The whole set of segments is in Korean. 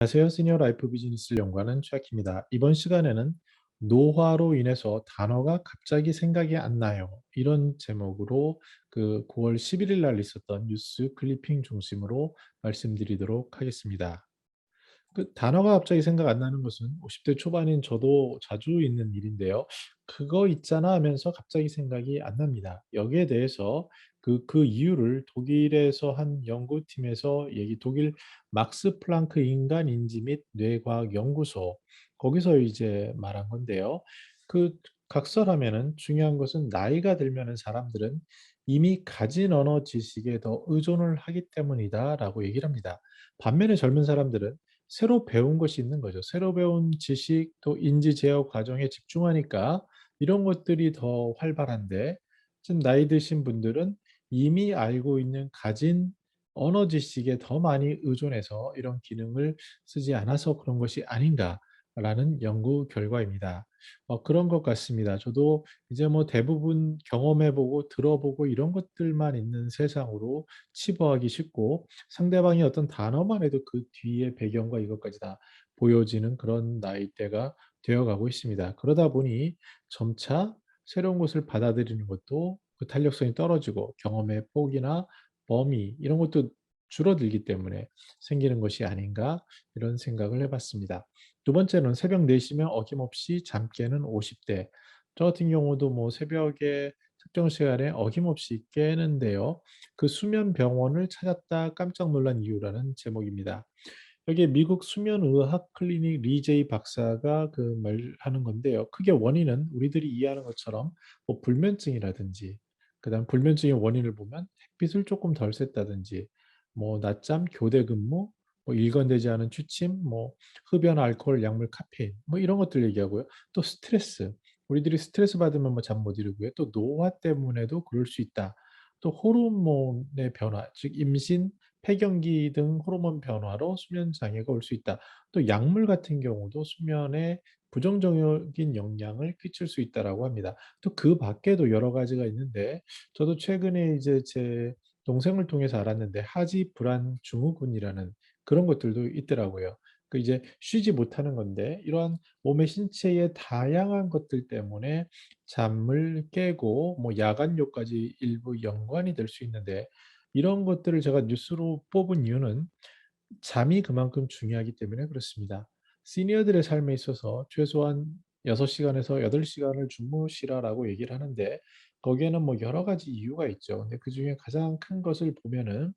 안녕하세요. 시니어 라이프 비즈니스를 연구하는 최학입니다. 이번 시간에는 노화로 인해서 단어가 갑자기 생각이 안 나요. 이런 제목으로 9월 11일 날 있었던 뉴스 클리핑 중심으로 말씀드리도록 하겠습니다. 단어가 갑자기 생각 안 나는 것은 50대 초반인 저도 자주 있는 일인데요. "그거 있잖아." 하면서 갑자기 생각이 안 납니다. 여기에 대해서 그 이유를 독일에서 한 연구팀에서 독일 막스 플랑크 인간인지 및 뇌과학 연구소 거기서 이제 말한 건데요. 그 각설하면은 중요한 것은 "나이가 들면은 사람들은 이미 가진 언어 지식에 더 의존을 하기 때문이다."라고 얘기를 합니다. 반면에 젊은 사람들은 새로 배운 것이 있는 거죠. 새로 배운 지식 또 인지 제어 과정에 집중하니까 이런 것들이 더 활발한데 좀 나이 드신 분들은 이미 알고 있는 가진 언어 지식에 더 많이 의존해서 이런 기능을 쓰지 않아서 그런 것이 아닌가라는 연구 결과입니다. 그런 것 같습니다. 저도 이제 뭐 대부분 경험해 보고 들어보고 이런 것들만 있는 세상으로 치부하기 쉽고 상대방이 어떤 단어만 해도 그 뒤에 배경과 이것까지 다 보여지는 그런 나이대가 되어 가고 있습니다. 그러다 보니 점차 새로운 것을 받아들이는 것도 그 탄력성이 떨어지고 경험의 폭이나 범위 이런 것도 줄어들기 때문에 생기는 것이 아닌가 이런 생각을 해 봤습니다. 두 번째는 새벽 4 시면 어김없이 잠 깨는 50 대. 저 같은 경우도 뭐 새벽에 특정 시간에 어김없이 깨는데요. 그 수면 병원을 찾았다 깜짝 놀란 이유라는 제목입니다. 여기에 미국 수면의학 클리닉 리제이 박사가 말하는 건데요. 크게 원인은 우리들이 이해하는 것처럼 뭐 불면증이라든지 그다음 불면증의 원인을 보면 햇빛을 조금 덜 쐈다든지 뭐 낮잠, 교대 근무, 뭐 일관되지 않은 취침, 뭐 흡연, 알코올, 약물, 카페인 뭐 이런 것들 얘기하고요. 또 스트레스. 우리들이 스트레스 받으면 뭐 잠 못 이루고요. 또 노화 때문에도 그럴 수 있다. 또 호르몬의 변화, 즉 임신, 폐경기 등 호르몬 변화로 수면 장애가 올 수 있다. 또 약물 같은 경우도 수면에 부정적인 영향을 끼칠 수 있다라고 합니다. 또 그 밖에도 여러 가지가 있는데 저도 최근에 이제 제 동생을 통해서 알았는데 하지 불안 증후군이라는 그런 것들도 있더라고요. 이제 쉬지 못하는 건데 이러한 몸의 신체의 다양한 것들 때문에 잠을 깨고 뭐 야간요까지 일부 연관이 될 수 있는데 이런 것들을 제가 뉴스로 뽑은 이유는 잠이 그만큼 중요하기 때문에 그렇습니다. 시니어들의 삶에 있어서 최소한 6 시간에서 8 시간을 주무시라라고 얘기를 하는데 거기에는 뭐 여러 가지 이유가 있죠. 근데 그중에 가장 큰 것을 보면은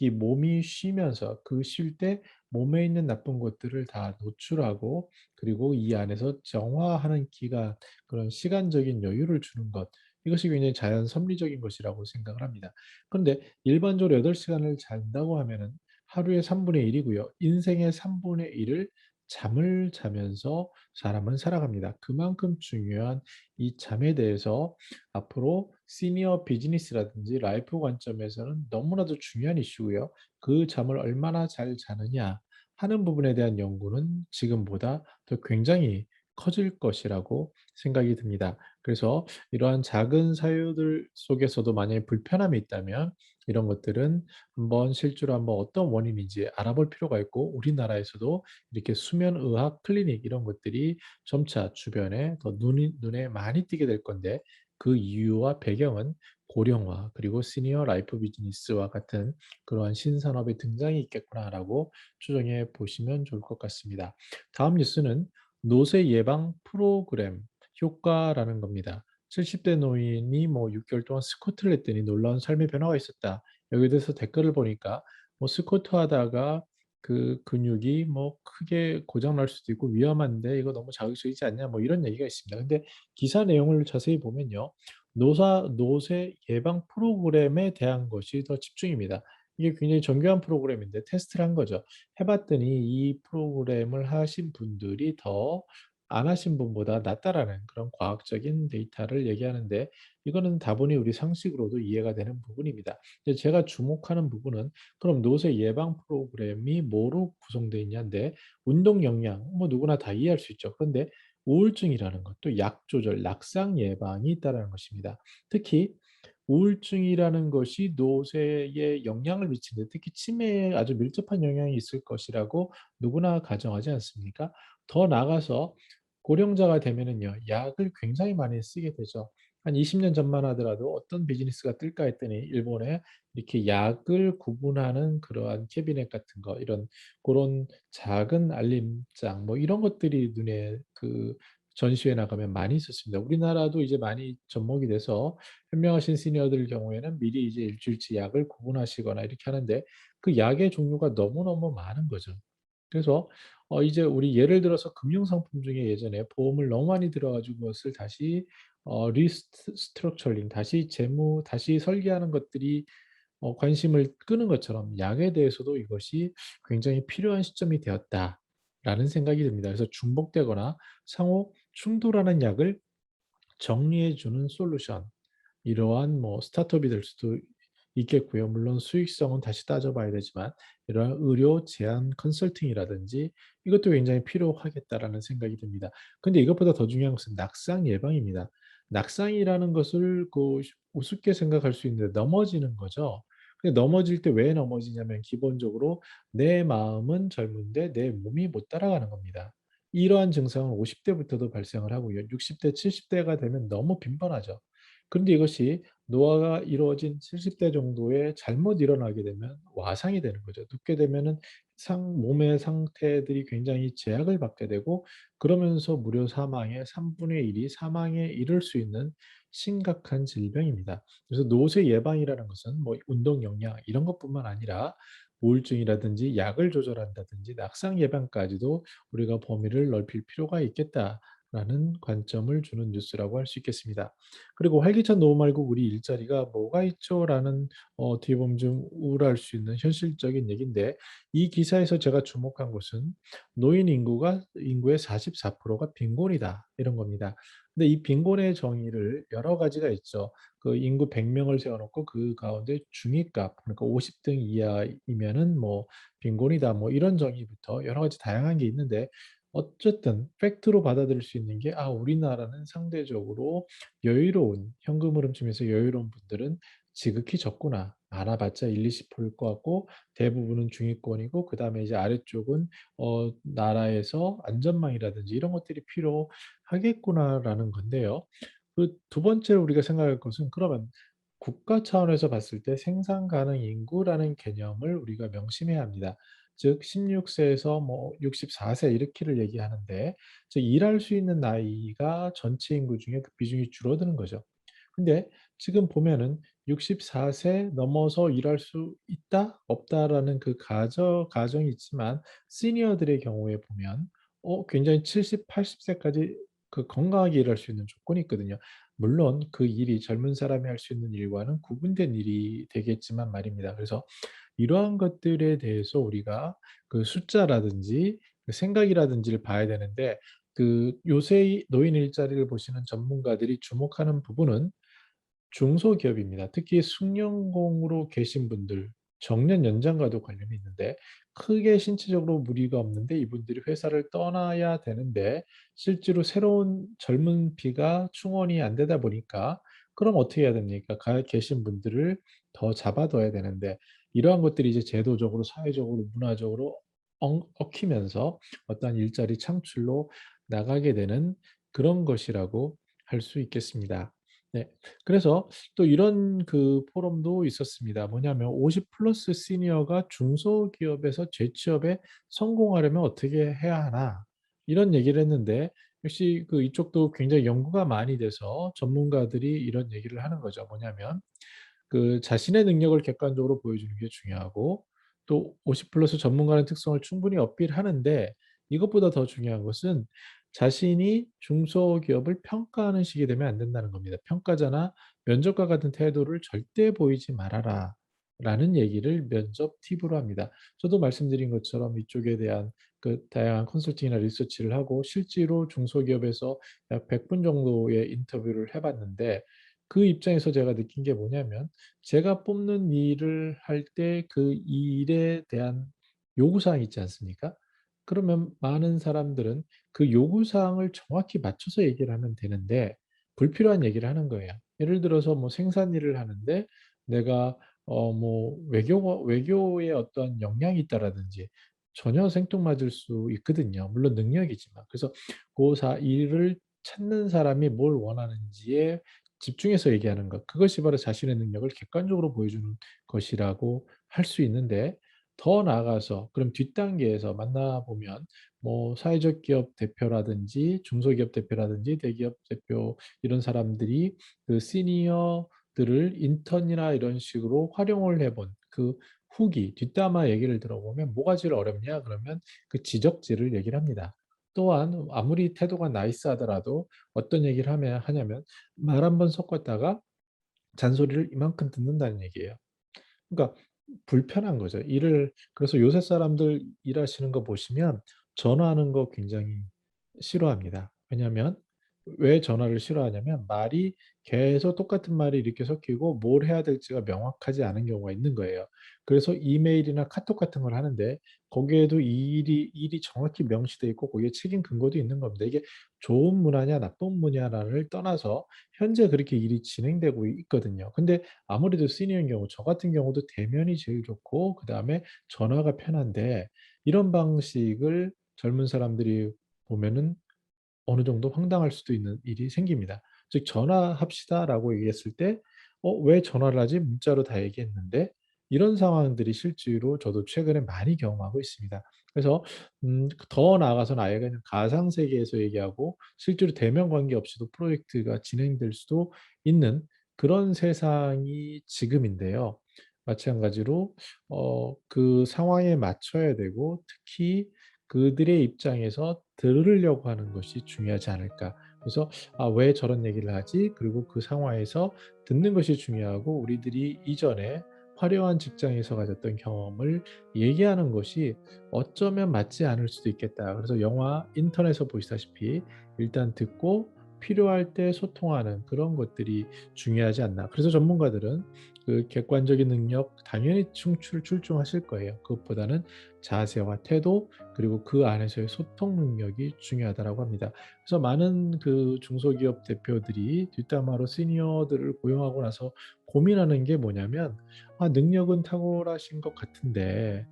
이 몸이 쉬면서 그 쉴 때 몸에 있는 나쁜 것들을 다 노출하고 그리고 이 안에서 정화하는 기간 그런 시간적인 여유를 주는 것 이것이 굉장히 자연 섭리적인 것이라고 생각을 합니다. 그런데 일반적으로 8 시간을 잔다고 하면은 하루의 3분의 1 이고요. 인생의 3분의 1을 잠을 자면서 사람은 살아갑니다. 그만큼 중요한 이 잠에 대해서 앞으로 시니어 비즈니스라든지 라이프 관점에서는 너무나도 중요한 이슈고요. 그 잠을 얼마나 잘 자느냐 하는 부분에 대한 연구는 지금보다 더 굉장히 커질 것이라고 생각이 듭니다. 그래서 이러한 작은 사유들 속에서도 만약에 불편함이 있다면 이런 것들은 한번 실제로 한번 어떤 원인인지 알아볼 필요가 있고 우리나라에서도 이렇게 수면의학 클리닉 이런 것들이 점차 주변에 더 눈에 많이 띄게 될 건데 그 이유와 배경은 고령화 그리고 시니어 라이프 비즈니스와 같은 그러한 신산업의 등장이 있겠구나라고 추정해 보시면 좋을 것 같습니다. 다음 뉴스는 노쇠 예방 프로그램 효과라는 겁니다. 70대 노인이 뭐 6 개월 동안 스쿼트를 했더니 놀라운 삶의 변화가 있었다. 여기에 대해서 댓글을 보니까 뭐 스쿼트 하다가 그 근육이 뭐 크게 고장 날 수도 있고 위험한데 "이거 너무 자극적이지 않냐?" 뭐 이런 얘기가 있습니다. 근데 기사 내용을 자세히 보면요. 노쇠 예방 프로그램에 대한 것이 더 집중입니다. 이게 굉장히 정교한 프로그램인데 테스트를 한 거죠. 해 봤더니 이 프로그램을 하신 분들이 더 안 하신 분보다 낫다라는 그런 과학적인 데이터를 얘기하는데 이거는 다분히 우리 상식으로도 이해가 되는 부분입니다. 근데 제가 주목하는 부분은 그럼 노쇠 예방 프로그램이 뭐로 구성되어 있냐인데 운동 영양 뭐 누구나 다 이해할 수 있죠. 그런데 우울증이라는 것 또 약 조절, 낙상 예방이 있다라는 것입니다. 특히 우울증이라는 것이 노쇠에 영향을 미치는데 특히 치매에 아주 밀접한 영향이 있을 것이라고 누구나 가정하지 않습니까? 더 나아가서 고령자가 되면은요. 약을 굉장히 많이 쓰게 되죠. 한 20년 전만 하더라도 '어떤 비즈니스가 뜰까?' 했더니 일본에 이렇게 약을 구분하는 그러한 캐비넷 같은 거 이런 고런 작은 알림장 뭐 이런 것들이 눈에 전시회 나가면 많이 있었습니다. 우리나라도 이제 많이 접목이 돼서 현명하신 시니어들 경우에는 미리 이제 일주일치 약을 구분하시거나 이렇게 하는데 그 약의 종류가 너무너무 많은 거죠. 그래서 이제 우리 예를 들어서 금융 상품 중에 예전에 보험을 너무 많이 들어 가지고 그것을 다시 리스트럭처링 다시 설계하는 것들이 관심을 끄는 것처럼 '약에 대해서도 이것이 굉장히 필요한 시점이 되었다.'라는 생각이 듭니다. 그래서 중복되거나 상호 충돌하는 약을 정리해 주는 솔루션 이러한 뭐 스타트업이 될 수도 있겠고요. 물론 수익성은 다시 따져 봐야 되지만 이러한 의료 제한 컨설팅이라든지 이것도 굉장히 필요하겠다라는 생각이 듭니다. 근데 이것보다 더 중요한 것은 낙상 예방입니다. 낙상이라는 것을 우습게 생각할 수 있는데 넘어지는 거죠. 근데 넘어질 때 왜 넘어지냐면 기본적으로 내 마음은 젊은데 내 몸이 못 따라가는 겁니다. 이러한 증상은 50 대부터도 발생을 하고요. 60 대, 70 대가 되면 너무 빈번하죠. 그런데 이것이 노화가 이루어진 70대 정도에 잘못 일어나게 되면 와상이 되는 거죠. 눕게 되면은 몸의 상태들이 굉장히 제약을 받게 되고 그러면서 무려 사망의 3분의 1이 사망에 이를 수 있는 심각한 질병입니다. 그래서 노쇠 예방이라는 것은 뭐 운동 영양 이런 것뿐만 아니라 우울증이라든지 약을 조절한다든지 낙상 예방까지도 우리가 범위를 넓힐 필요가 있겠다라는 관점을 주는 뉴스라고 할 수 있겠습니다. 그리고 "활기찬 노후 말고 우리 일자리가 뭐가 있죠?"라는 어떻게 보면 좀 우울할 수 있는 현실적인 얘기인데 이 기사에서 제가 주목한 것은 "노인 인구의 44%가 빈곤이다." 이런 겁니다. 근데 이 빈곤의 정의를 여러 가지가 있죠. 인구 100 명을 세워 놓고 그 가운데 중위값 그러니까 50등 이하이면은 뭐 빈곤이다 뭐 이런 정의부터 여러 가지 다양한 게 있는데 어쨌든 팩트로 받아들일 수 있는 게 '아 우리나라는 상대적으로 여유로운 현금 흐름 측면에서 여유로운 분들은 지극히 적구나. 많아봤자 1-20%일 것 같고 대부분은 중위권이고 그다음에 이제 아래쪽은 나라에서 안전망이라든지 이런 것들이 필요하겠구나.'라는 건데요. 그 두 번째로 우리가 생각할 것은 그러면 국가 차원에서 봤을 때 생산 가능 인구라는 개념을 우리가 명심해야 합니다. 즉 16 세에서 뭐 64세 이렇게를 얘기하는데 즉 일할 수 있는 나이가 전체 인구 중에 그 비중이 줄어드는 거죠. 근데 지금 보면은 64세 넘어서 일할 수 있다? 없다라는 가정이 있지만 시니어들의 경우에 보면 굉장히 70, 80 세까지 건강하게 일할 수 있는 조건이 있거든요. 물론 그 일이 젊은 사람이 할 수 있는 일과는 구분된 일이 되겠지만 말입니다. 그래서 이러한 것들에 대해서 우리가 숫자라든지 생각이라든지를 봐야 되는데 요새 노인 일자리를 보시는 전문가들이 주목하는 부분은 중소기업입니다. 특히 숙련공으로 계신 분들, 정년 연장과도 관련이 있는데 크게 신체적으로 무리가 없는데 이분들이 회사를 떠나야 되는데 실제로 새로운 젊은 피가 충원이 안 되다 보니까 그럼 어떻게 해야 됩니까? 가 계신 분들을 더 잡아둬야 되는데 이러한 것들이 이제 제도적으로 사회적으로 문화적으로 엉키면서 어떠한 일자리 창출로 나가게 되는 그런 것이라고 할 수 있겠습니다. 네. 그래서 또 이런 포럼도 있었습니다. 뭐냐면 "50 플러스 시니어가 중소기업에서 재취업에 성공하려면 어떻게 해야 하나?" 이런 얘기를 했는데 역시 이쪽도 굉장히 연구가 많이 돼서 전문가들이 이런 얘기를 하는 거죠. 뭐냐면 자신의 능력을 객관적으로 보여주는 게 중요하고 또 50 플러스 전문가의 특성을 충분히 어필하는데 이것보다 더 중요한 것은 자신이 중소기업을 평가하는 식이 되면 안 된다는 겁니다. "평가자나 면접과 같은 태도를 절대 보이지 말아라."라는 얘기를 면접 팁으로 합니다. 저도 말씀드린 것처럼 이쪽에 대한 다양한 컨설팅이나 리서치를 하고 실제로 중소기업에서 약 100분 정도의 인터뷰를 해 봤는데 그 입장에서 제가 느낀 게 뭐냐면 제가 뽑는 일을 할 때 이 일에 대한 요구사항이 있지 않습니까? 그러면 많은 사람들은 그 요구사항을 정확히 맞춰서 얘기를 하면 되는데 불필요한 얘기를 하는 거예요. 예를 들어서 뭐 생산 일을 하는데 내가 뭐 외교에 어떤 역량이 있다라든지 전혀 생뚱맞을 수 있거든요. 물론 능력이지만. 그래서 그 일을 찾는 사람이 뭘 원하는지에 집중해서 얘기하는 것. 그것이 바로 자신의 능력을 객관적으로 보여주는 것이라고 할 수 있는데, 더 나아가서 그럼 뒷단계에서 만나보면 뭐 사회적 기업 대표라든지 중소기업 대표라든지 대기업 대표 이런 사람들이 그 시니어들을 인턴이나 이런 식으로 활용을 해본 그 후기, 뒷담화 얘기를 들어보면 뭐가 제일 어렵냐? 그러면 그 지적질을 얘기를 합니다. 또한 아무리 태도가 나이스하더라도 어떤 얘기를 하냐면 말 한 번 섞었다가 잔소리를 이만큼 듣는다는 얘기예요. 그러니까 불편한 거죠. 그래서 요새 사람들 일하시는 거 보시면 전화하는 거 굉장히 싫어합니다. 왜냐하면 왜 전화를 싫어하냐면 말이 계속 똑같은 말이 이렇게 섞이고 뭘 해야 될지가 명확하지 않은 경우가 있는 거예요. 그래서 이메일이나 카톡 같은 걸 하는데 거기에도 이 일이 정확히 명시돼 있고 거기에 책임 근거도 있는 겁니다. 이게 좋은 문화냐 나쁜 문화냐를 떠나서 현재 그렇게 일이 진행되고 있거든요. 근데 아무래도 시니어인 경우, 저 같은 경우도 대면이 제일 좋고 그다음에 전화가 편한데 이런 방식을 젊은 사람들이 보면은 어느 정도 황당할 수도 있는 일이 생깁니다. 즉 "전화합시다."라고 얘기했을 때 왜 전화를 하지? 문자로 다 얘기했는데." 이런 상황들이 실제로 저도 최근에 많이 경험하고 있습니다. 그래서 더 나아가서는 아예 그냥 가상 세계에서 얘기하고 실제로 대면 관계 없이도 프로젝트가 진행될 수도 있는 그런 세상이 지금인데요. 마찬가지로 그 상황에 맞춰야 되고 특히 그들의 입장에서 들으려고 하는 것이 중요하지 않을까. 그래서 '아 왜 저런 얘기를 하지?' 그리고 그 상황에서 듣는 것이 중요하고 우리들이 이전에 화려한 직장에서 가졌던 경험을 얘기하는 것이 어쩌면 맞지 않을 수도 있겠다. 그래서 영화 인턴에서 보시다시피 일단 듣고 필요할 때 소통하는 그런 것들이 중요하지 않나. 그래서 전문가들은 그 객관적인 능력 당연히 출중하실 거예요. 그것보다는 자세와 태도 그리고 그 안에서의 소통 능력이 중요하다라고 합니다. 그래서 많은 그 중소기업 대표들이 뒷담화로 시니어들을 고용하고 나서 고민하는 게 뭐냐면 능력은 탁월하신 것 같은데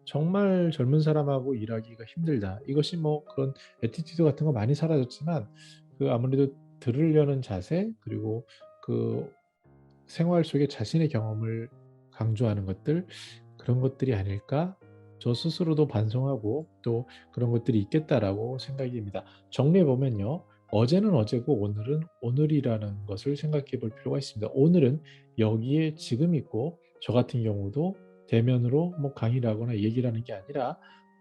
정말 젊은 사람하고 일하기가 힘들다." 이것이 뭐 그런 애티튜드 같은 거 많이 사라졌지만 그 아무래도 들으려는 자세 그리고 그 생활 속에 자신의 경험을 강조하는 것들, 그런 것들이 아닐까? 저 스스로도 반성하고 또 '그런 것들이 있겠다.'라고 생각이 됩니다. 정리해 보면요. 어제는 어제고 오늘은 오늘이라는 것을 생각해 볼 필요가 있습니다. 오늘은 여기에 지금 있고 저 같은 경우도 대면으로 뭐 강의를 하거나 얘기를 하는 게 아니라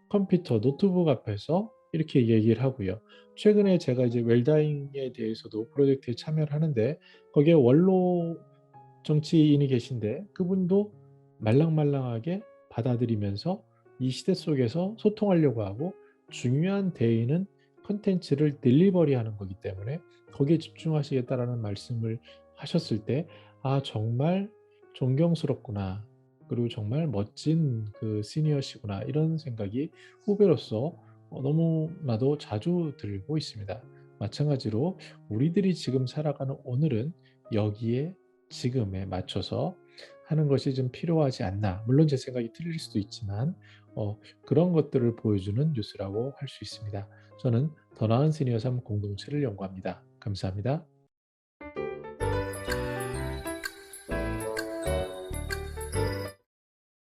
컴퓨터, 노트북 앞에서 이렇게 얘기를 하고요. 최근에 제가 이제 웰다잉에 대해서도 프로젝트에 참여를 하는데 거기에 원로 정치인이 계신데 그분도 말랑말랑하게 받아들이면서 이 시대 속에서 소통하려고 하고 중요한 대의는 콘텐츠를 딜리버리하는 거기 때문에 거기에 집중하시겠다라는 말씀을 하셨을 때 '아 정말 존경스럽구나. 그리고 정말 멋진 그 시니어시구나.' 이런 생각이 후배로서 너무나도 자주 들고 있습니다. 마찬가지로 우리들이 지금 살아가는 오늘은 여기에 지금에 맞춰서 하는 것이 좀 필요하지 않나. 물론 제 생각이 틀릴 수도 있지만 그런 것들을 보여주는 뉴스라고 할 수 있습니다. 저는 더 나은 시니어 삶 공동체를 연구합니다. 감사합니다.